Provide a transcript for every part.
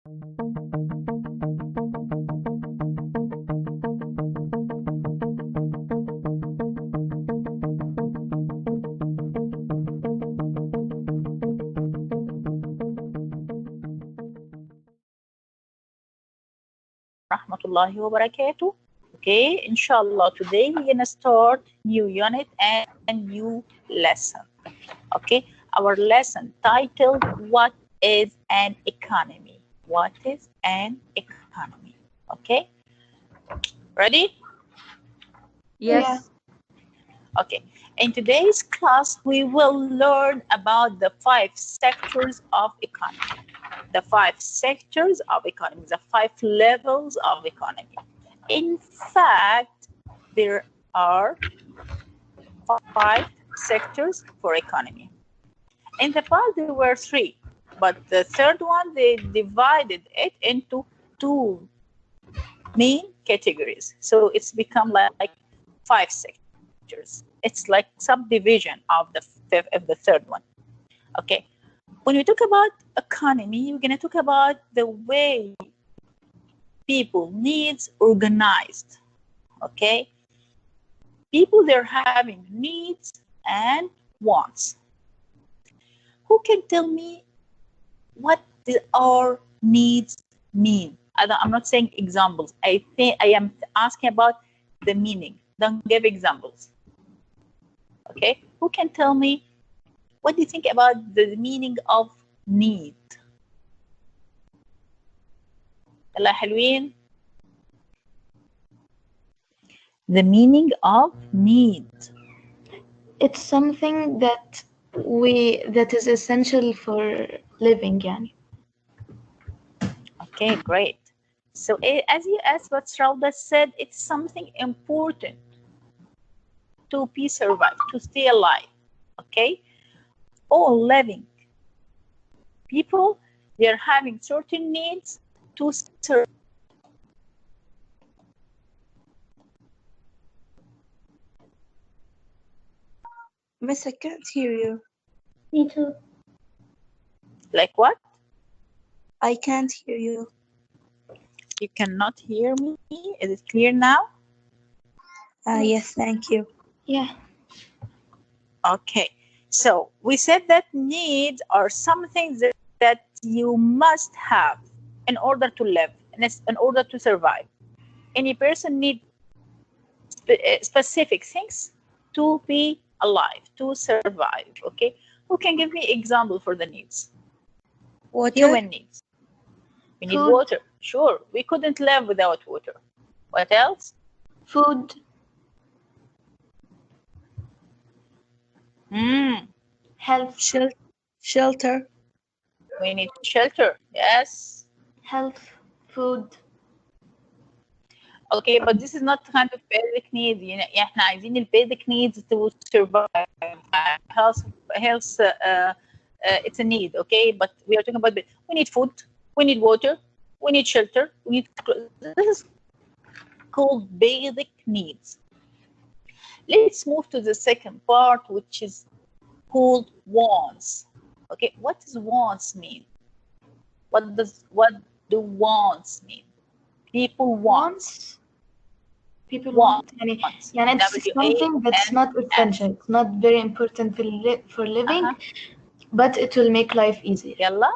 Rahmatullahi wa barakatuh. Okay, inshallah, today we're gonna start new unit and new lesson. Okay, our lesson titled "What is an economy?" What is an economy? Okay, ready? Yes. Yeah. Okay, in today's class, we will learn about the 5 sectors of economy. The 5 sectors of economy, the 5 levels of economy. In fact, there are 5 sectors for economy. In the past, there were 3, but the third one, they divided it into 2 main categories. So it's become like 5 sectors. It's like subdivision of the third one. Okay. When we talk about economy, we're going to talk about the way people needs organized. Okay. People, they're having needs and wants. Who can tell me what our needs mean? I'm not saying examples. I am asking about the meaning. Don't give examples. Okay. Who can tell me what do you think about the meaning of need? يلا حلوين. The meaning of need. It's something that is essential for living, يعني. Okay, great. So as what Rauda said, it's something important to be survived, to stay alive. Okay, all living people, they're having certain needs to survive. Miss, I can't hear you. Me too. Like what? I can't hear you. You cannot hear me? Is it clear now? Yes, thank you. Yeah. Okay, so we said that needs are something that you must have in order to live, in order to survive. Any person needs specific things to be alive, to survive. Okay, who can give me example for the needs? Water. Human needs. We need Food. water. Sure, we couldn't live without water. What else? Food. Health. Shelter. We need shelter. Yes. Health. Food. Okay, but this is not kind of basic need. يعني احنا عايزين ال basic needs to survive. Health, it's a need, okay? But we are talking about we need food, we need water, we need shelter, we need. This is called basic needs. Let's move to the second part, which is called wants. Okay, what does wants mean? What do wants mean? People want. People want. يعني it's something that's not essential. It's not very important for living, but it will make life easier. يلا.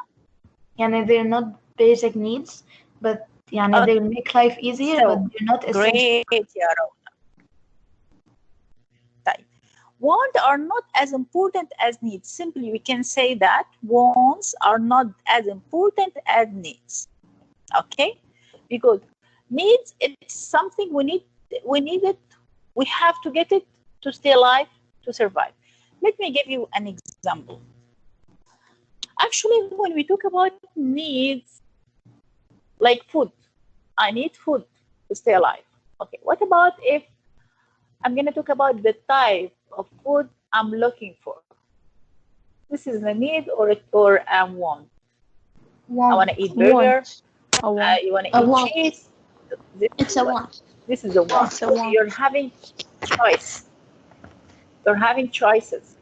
يعني they're not basic needs, but يعني they will make life easier, so, but they're not essential. Great, يا رونا. طيب. Wants are not as important as needs. Simply, we can say that wants are not as important as needs. Okay? Because needs, it's something we need it, we have to get it to stay alive, to survive. Let me give you an example. Actually, when we talk about needs, like food, I need food to stay alive. Okay, what about if I'm going to talk about the type of food I'm looking for? This is a need or a want? I want to eat burger. You want to eat cheese? It's a want. This is a want. So you're having choice. You're having choices.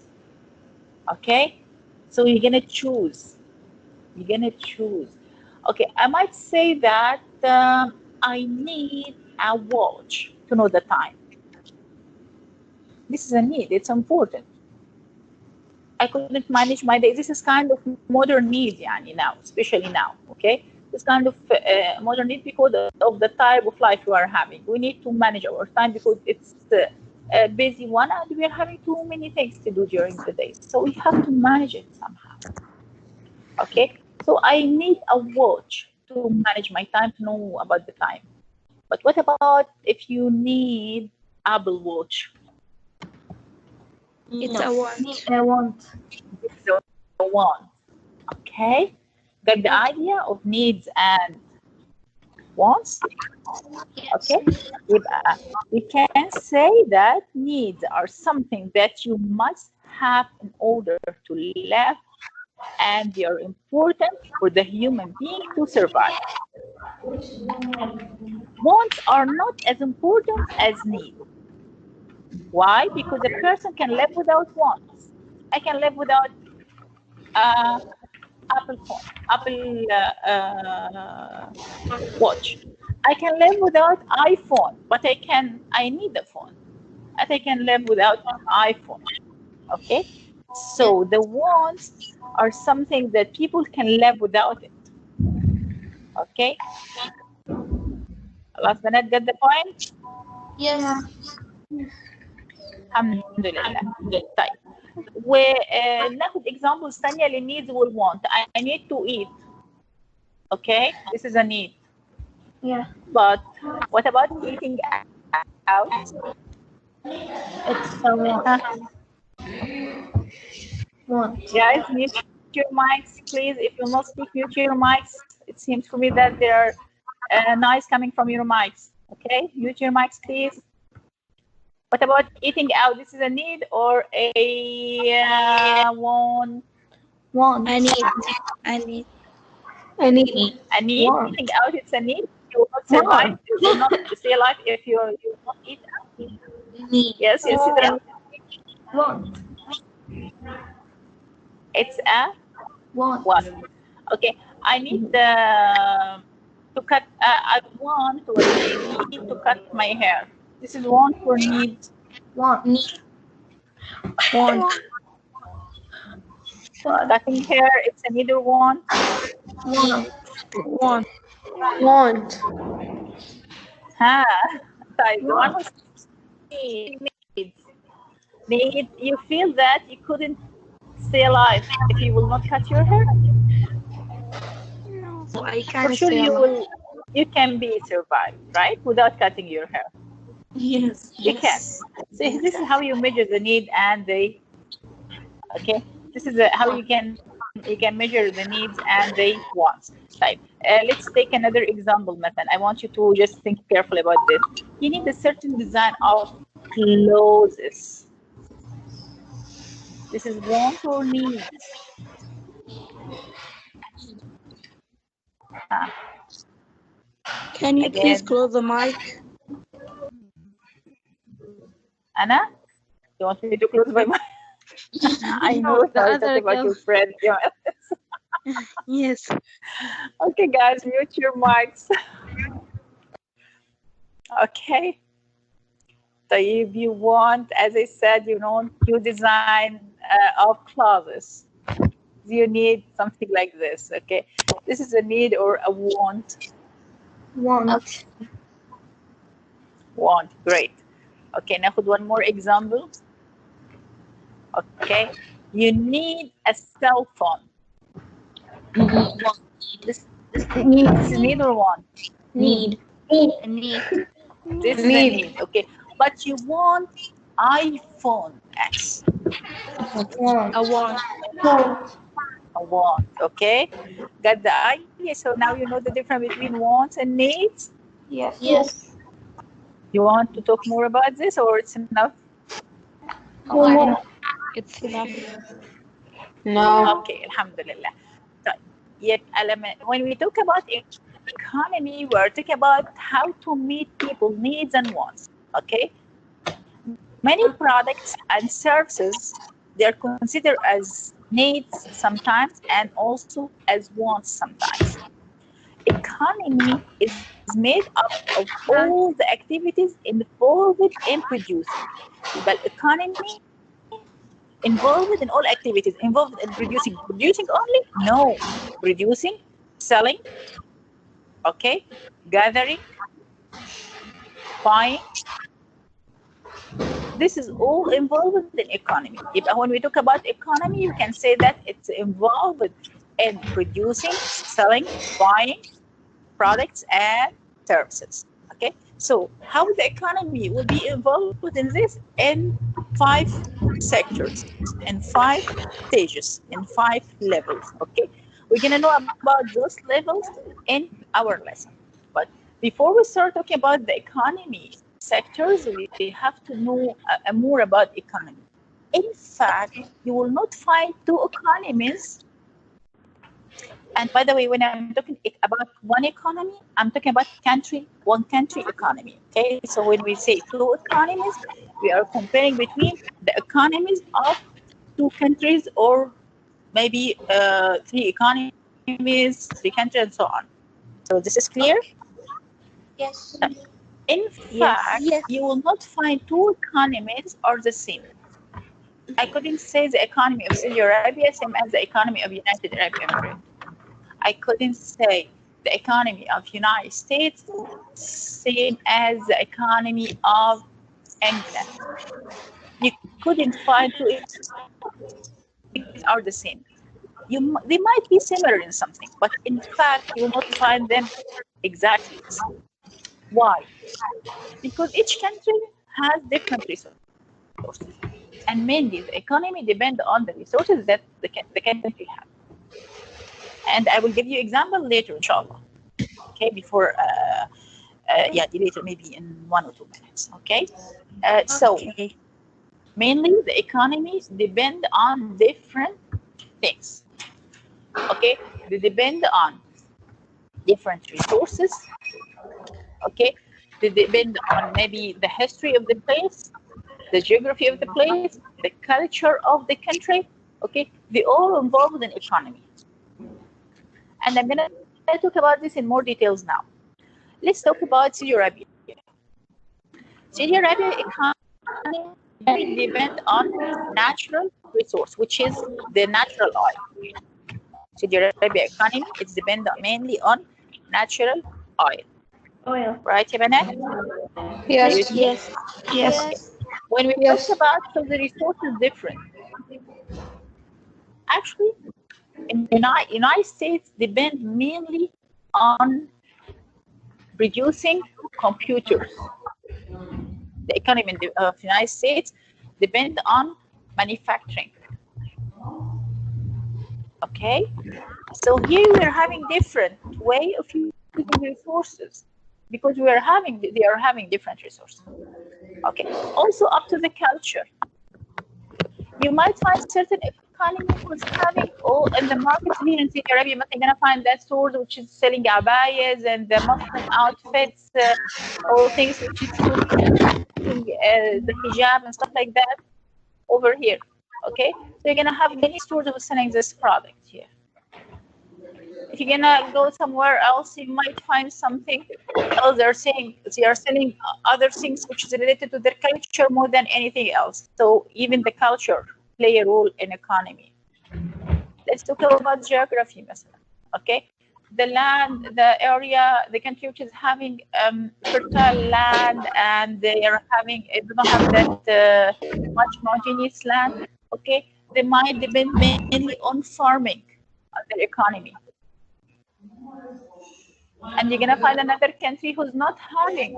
Okay? So you're going to choose. You're going to choose. Okay, I might say that I need a watch to know the time. This is a need, it's important. I couldn't manage my day. This is kind of modern need now, especially now, okay? This kind of modern need because of the type of life we are having. We need to manage our time because it's a busy one and we are having too many things to do during the day. So we have to manage it somehow, okay? So I need a watch to manage my time, to know about the time. But what about if you need Apple Watch? It's a want. I want. It's a want. Okay, got the idea of needs and wants. Okay, we can say that needs are something that you must have in order to live, and they are important for the human being to survive. Wants are not as important as needs. Why? Because a person can live without wants. I can live without Apple phone, Apple watch. I can live without iPhone, but I need the phone. And I can live without iPhone. Okay? So the wants are something that people can live without it. Okay? Last minute, get the point? Yes. الحمد لله. طيب. وناخد examples ثانية للneeds والwant. I need to eat. Okay? This is a need. Yeah. But what about eating out? It's a want. Want. Guys, mute your mics, please. If you not speak, mute your mics. It seems for me that there are noise coming from your mics. Okay, mute your mics, please. What about eating out? This is a need or a want? Want. I need. I need. I need. A need. Want. Eating out, it's a need. You will not survive. You will not stay alive if you will not eat out. Need. Yes, yes, Sidra. Want. It's a Want. want. Okay, I need to cut. I want or I need to cut my hair. This is want or need. Want. Need. Want. Cutting hair, it's a need or want. Want. Want. Want. Ha. Sorry, the one was needs. Need. You feel that you couldn't stay alive if you will not cut your hair. No, I For can't sure, say you a lot. will. You can be survived, right, without cutting your hair. Yes. You can. So this is how you measure the need and the. Okay, this is how you can measure the needs and the wants. Right. Let's take another example, Matan. I want you to just think carefully about this. You need a certain design of clothes. This is want or need. Can you please Again, close the mic? Anna, you want me to close my mic? I know the I other talk about girl. your friend. Yeah. Yes. Okay, guys, mute your mics. Okay. So if you want, as I said, you design of clothes. You need something like this. Okay, this is a need or a want. Want. Want. Great. Okay, ناخد one more example. Okay, you need a cell phone. This is need or want? Need. Need. This is a need. Okay, but you want iPhone X. Want. A want. Want. A want. Okay, got the idea. So now you know the difference between wants and needs. Yes. Yes. You want to talk more about this, or it's enough? No. It's enough. No. Okay, alhamdulillah. When we talk about economy, we're talking about how to meet people's needs and wants. Okay, many products and services, they're considered as needs sometimes and also as wants sometimes. economy is made up of all the activities involved in producing. But economy involved in all activities, involved in producing. Producing only? No. Producing, selling, okay, gathering, buying. This is all involved in economy. When we talk about economy, you can say that it's involved in producing, selling, buying products and services. Okay, so how the economy will be involved in this? In 5 sectors, in 5 stages, in 5 levels. Okay, we're gonna know about those levels in our lesson. But before we start talking about the economy sectors, we have to know more about economy. In fact, you will not find 2 economies. And by the way, when I'm talking about one economy, I'm talking about one country economy. Okay, so when we say 2 economies, we are comparing between the economies of 2 countries, or maybe 3 economies, 3 countries, and so on. So this is clear? Yes. In fact, you will not find 2 economies are the same. I couldn't say the economy of Saudi Arabia same as the economy of United Arab Emirates. I couldn't say the economy of United States same as the economy of England. You couldn't find 2 are the same. They might be similar in something, but in fact, you will not find them exactly the same. Why? Because each country has different resources. And mainly, the economy depends on the resources that the country has. And I will give you example later, inshallah. Okay, before, later, maybe in 1 or 2 minutes. Okay, so mainly the economies depend on different things. Okay, they depend on different resources. Okay, they depend on maybe the history of the place, the geography of the place, the culture of the country. Okay, they all involved in economy. And I'm gonna talk about this in more details now. Let's talk about Saudi Arabia. Saudi Arabia economy depends on natural resource, which is the natural oil. Saudi Arabia economy is dependent mainly on natural oil. Right, Ibanet? Yes. Yes. Okay. When we talk about, so the resource is different. Actually, in the United States depend mainly on producing computers. The economy of the United States depend on manufacturing. Okay, so here we are having different way of using resources because they are having different resources. Okay, also up to the culture. You might find certain economy who's having all in the markets here in Saudi Arabia. You're gonna find that store which is selling abayas and the Muslim outfits, all things which is the hijab and stuff like that over here. Okay, so you're gonna have many stores who are selling this product here. If you're gonna go somewhere else, you might find something else. They are selling other things which is related to their culture more than anything else. So even the culture play a role in economy. Let's talk about geography, okay? The land, the area, the country which is having fertile land, and they don't have that much homogeneous land. Okay, they might depend mainly on farming, on their economy. And you're gonna find another country who's not having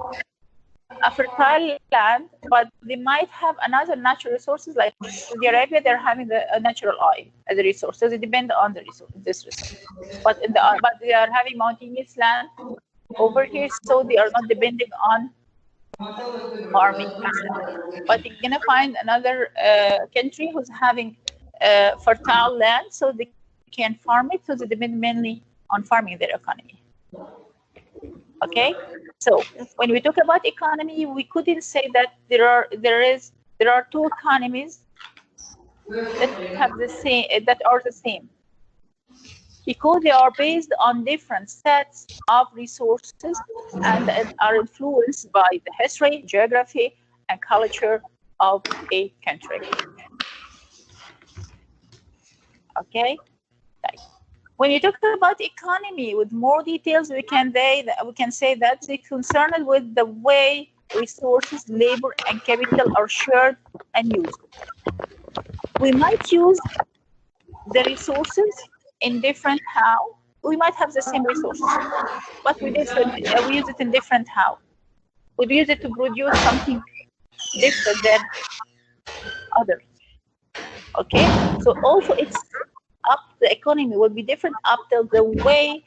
a fertile land, but they might have another natural resources like Saudi Arabia. They're having a natural oil as a resource, so they depend on this resource. But they are having mountainous land over here, so they are not depending on farming. But you're gonna find another country who's having fertile land, so they can farm it. So they depend mainly on farming their economy. Okay, so when we talk about economy, we couldn't say that there are 2 economies that have the same, that are the same. because they are based on different sets of resources and are influenced by the history, geography, and culture of a country. Okay. When you talk about economy with more details, we can say that it's concerned with the way resources, labor, and capital are shared and used. We might use the resources in different how. We might have the same resources, but we use it in different how. We use it to produce something different than others. Okay, so also it's up, the economy will be different up till the way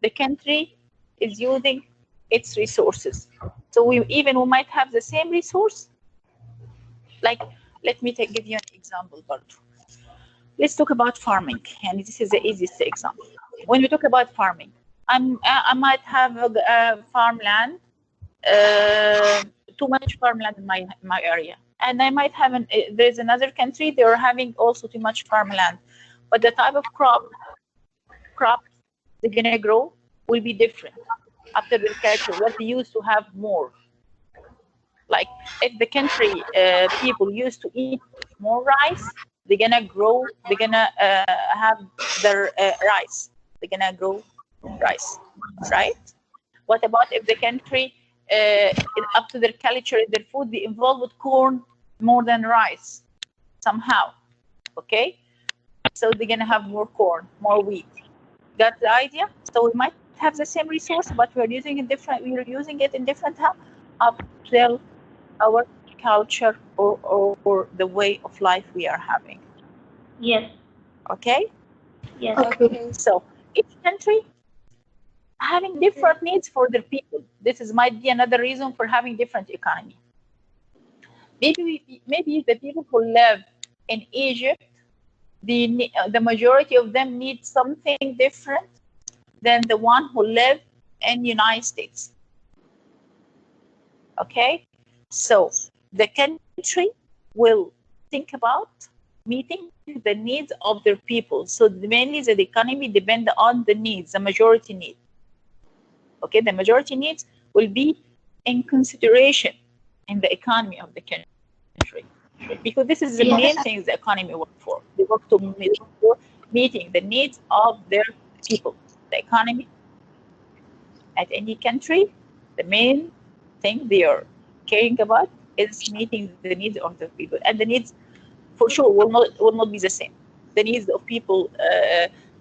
the country is using its resources. So we might have the same resource. Like, let me give you an example, Bartu. Let's talk about farming, and this is the easiest example. When we talk about farming, I might have a farmland, too much farmland in my area, and I might have there's another country, they're having also too much farmland, but the type of crop they're gonna grow will be different after their culture, what they used to have more. Like if the country people used to eat more rice, they're gonna grow, they're gonna have their rice, they're gonna grow rice, right? What about if the country up to their culture, their food, they involved with corn more than rice somehow? Okay, so they're gonna have more corn, more wheat. Got the idea? So we might have the same resource, but we're using it in different how up till our culture or the way of life we are having. Yes. Okay? Yes. Okay. So each country having different needs for their people. Might be another reason for having different economy. Maybe the people who live in Egypt, the majority of them need something different than the one who live in United States. Okay, so the country will think about meeting the needs of their people. So mainly the economy depends on the needs, the majority need. Okay, the majority needs will be in consideration in the economy of the country, because this is the main things the economy works for. They work to meeting the needs of their people. The economy at any country, the main thing they are caring about is meeting the needs of the people, and the needs for sure will not be the same. The needs of people,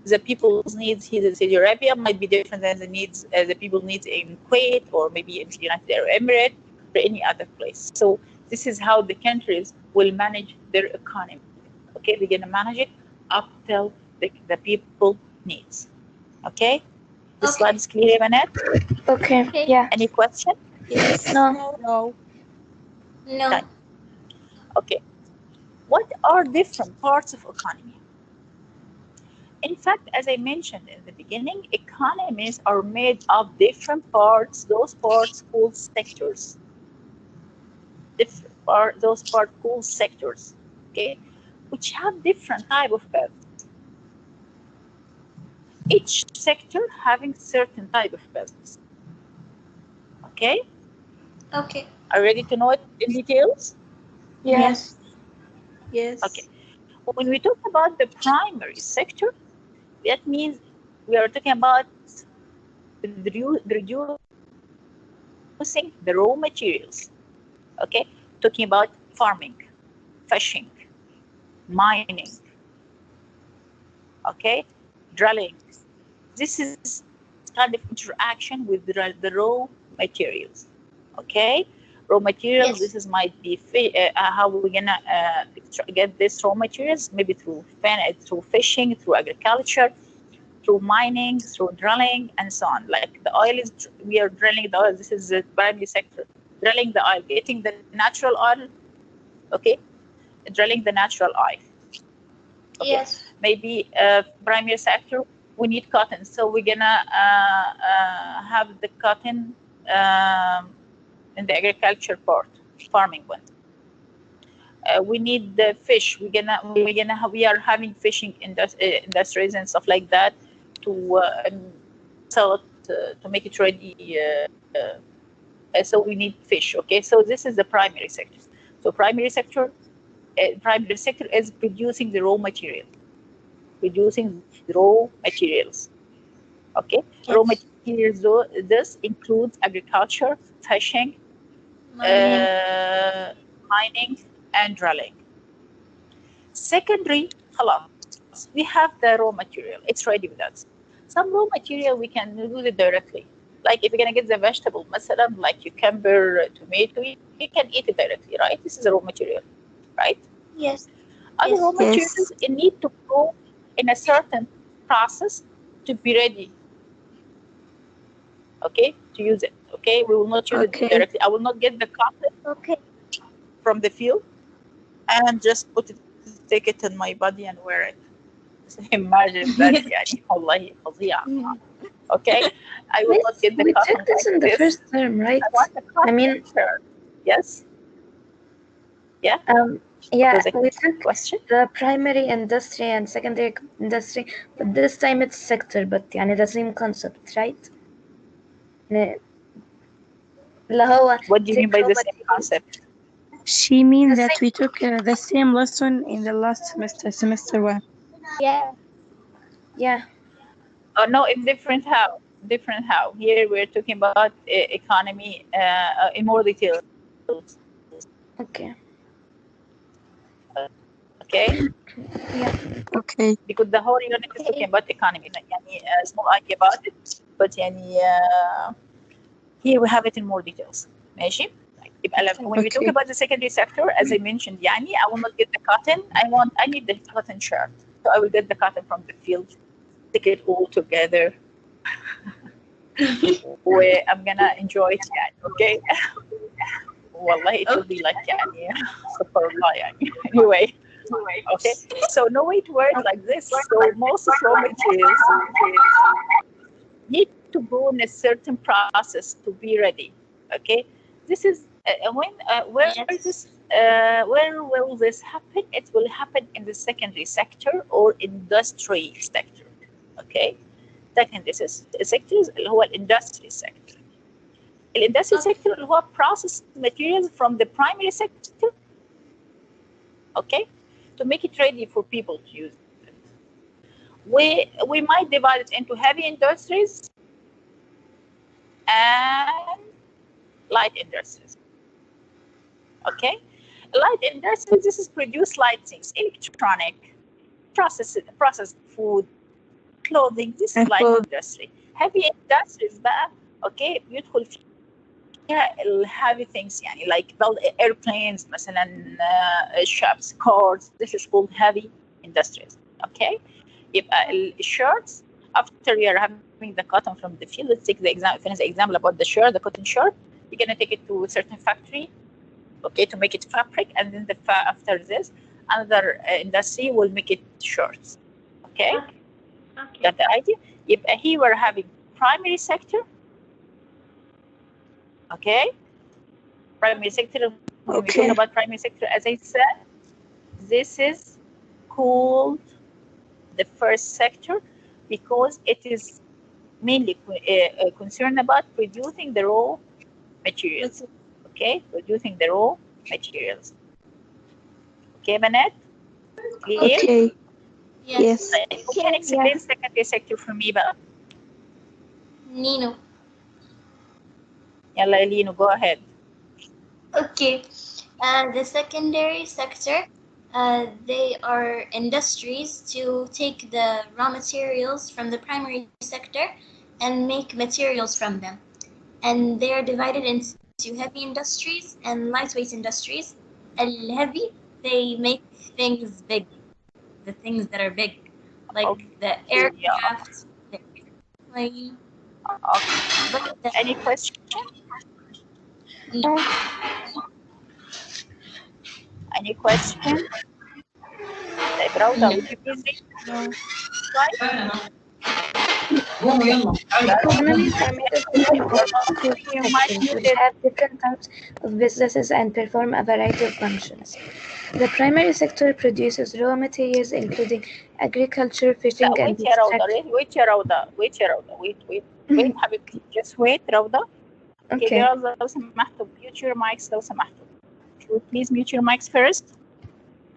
the people's needs here in Saudi Arabia might be different than the people needs in Kuwait or maybe in the United Arab Emirates or any other place. So this is how the countries will manage their economy. Okay, they're gonna manage it up till the people needs. Okay, this slide is clear, Evanet? Okay. Yeah. Any question? Yes. No. No. No. Okay. What are different parts of economy? In fact, as I mentioned in the beginning, economies are made of different parts. Those parts called sectors. Those parts called sectors. Okay, which have different type of business. Each sector having certain type of business. Okay. Okay. Are you ready to know it in details? Yes. Yes. Okay. When we talk about the primary sector, that means we are talking about reducing the raw materials. Okay, talking about farming, fishing, mining. Okay, drilling. This is kind of interaction with the raw materials. Okay, raw materials. Yes. This is might be how we're gonna get this raw materials, maybe through fishing, through agriculture, through mining, through drilling, and so on. Like the oil is, we are drilling the oil. This is the primary sector. Drilling the oil, getting the natural oil. Okay, drilling the natural oil. Okay. Yes. Maybe primary sector, we need cotton, so we're gonna have the cotton in the agriculture part, farming one. We need the fish. We are having fishing industries and stuff like that. to sell it, to make it ready. So we need fish. Okay, so this is the primary sector. So primary sector is producing the raw material, Okay, Yes. raw materials. Though this includes agriculture, fishing, mining, and drilling. Secondary, خلاص, we have the raw material. It's ready with us. Some raw material we can use it directly. Like if you're gonna get the vegetable, مثلا, like cucumber, tomato, you can eat it directly, right? This is a raw material, right? Yes. Other raw Yes. materials it need to go in a certain process to be ready. Okay, to use it. Okay, we will not use it directly. I will not get the cotton Okay. from the field and just take it in my body and wear it. Imagine that, يعني والله فظيع. Okay, I will not get the We cotton took this like in the this. first term, right? I want the cotton. I mean, shirt. Yes. Yeah. Yeah, Was a we took question. the primary industry and secondary industry, but this time it's sector, but يعني the same concept, right? اللي هو What do you mean by take the raw same materials. concept? She means The that same. we took the same lesson in the last semester 1. Yeah. Yeah. Oh no, in different how. Different how. Here we're talking about economy in more detail. Okay. Okay. Yeah. Okay. Because the whole unit is talking about economy. يعني small idea about it, but يعني here we have it in more details. ماشي. When we talk about the secondary sector, as I mentioned, يعني I will not get the cotton. I need the cotton shirt. So I will get the cotton from the field, stick it all together. Where I'm gonna enjoy it يعني. Okay. والله it will be like يعني سبحان الله يعني. Anyway. Okay, so no way to wear it like this. So most raw materials need to go in a certain process to be ready. Okay, this is where will this happen? It will happen in the secondary sector or industry sector. Okay, secondary sectors اللي هو industry sector. Industry sector اللي هو process materials from the primary sector. Okay. To make it ready for people to use it. We might divide it into heavy industries and light industries. Okay, light industries, this is produce light things, electronic, processed food, clothing. This is light industry. Heavy industries بقى okay بيدخل فيها heavy things يعني like build airplanes مثلا ships, cars. This is called heavy industries. Okay, يبقى shirts after you're having the cotton from the field. Let's take the example about the shirt, the cotton shirt. You're gonna take it to a certain factory, okay, to make it fabric, and then after this another industry will make it shirts. Okay. Got the idea? يبقى here we're having primary sector. Okay, primary sector. When we talk about primary sector, as I said, this is called the first sector because it is mainly concerned about producing the raw materials. Okay, producing the raw materials. Okay, Manette? Okay. Yes. Who can explain secondary sector for me بقى? Nino. يلا Lino, go ahead. Okay. The secondary sector, they are industries to take the raw materials from the primary sector and make materials from them. And they are divided into heavy industries and lightweight industries. Heavy, they make things big, the things that are big, like the aircraft, the airplane. Okay. Any question? No. Any question? Rauda, would you please read? Economies are made of sectors which have different types of businesses and perform a variety of functions. The primary sector produces raw materials including agriculture, fishing, and wait يا روضة extraction. wait يا روضة wait يا روضة wait حبيبتي just wait روضة. Okay Okay. girls لو سمحتوا mute your mics لو سمحتوا. Could you please mute your mics first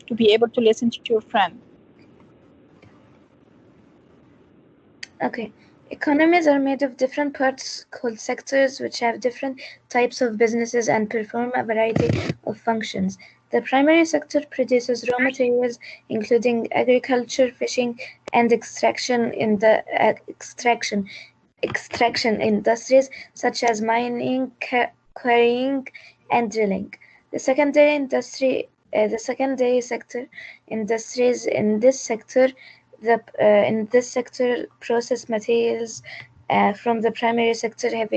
to be able to listen to your friend. Okay. Economies are made of different parts called sectors, which have different types of businesses and perform a variety of functions. The primary sector produces raw materials, including agriculture, fishing, and extraction in the extraction industries such as mining, quarrying, and drilling. The secondary sector industries in this sector process materials from the primary sector have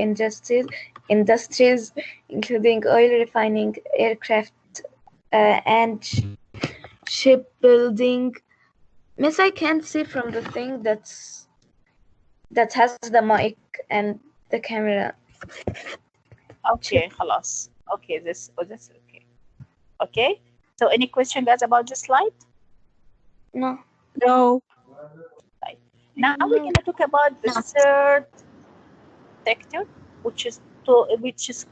industries including oil refining, aircraft, and shipbuilding. Miss, I can't see from the thing that has the mic and the camera. Okay خلاص. Okay this okay. Okay, so any question guys about this slide? No. No. Now we're going to talk about the third sector, which is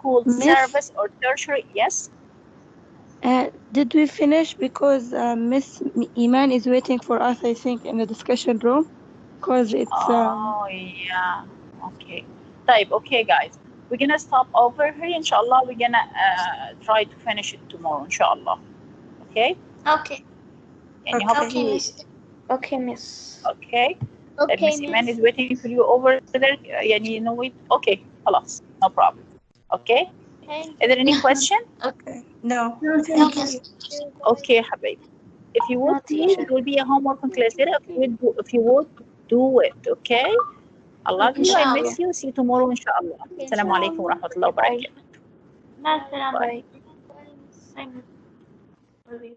called Miss? service or tertiary. Yes. Did we finish? Because Miss Iman is waiting for us, I think, in the discussion room. Because it's. Oh yeah. Okay. طيب. Okay guys, we're gonna stop over here. Inshallah, we're gonna try to finish it tomorrow. Inshallah. Okay. Okay. And Okay. hopefully. Okay, Miss. Okay. Okay, Miss Iman miss. is waiting for you over there. يعني you know it. Okay. خلاص. No problem. Okay. Okay. Is there any question? Okay. No. No, No, thank you. miss. Okay, حبايبي. If you would, please, it will be a homework in class later. If you would, do it, okay? I love you. I miss you. See you tomorrow, inshallah. Assalamu alaikum wa rahmatullahi wa barakatuh. مع السلامة. Bye. Bye.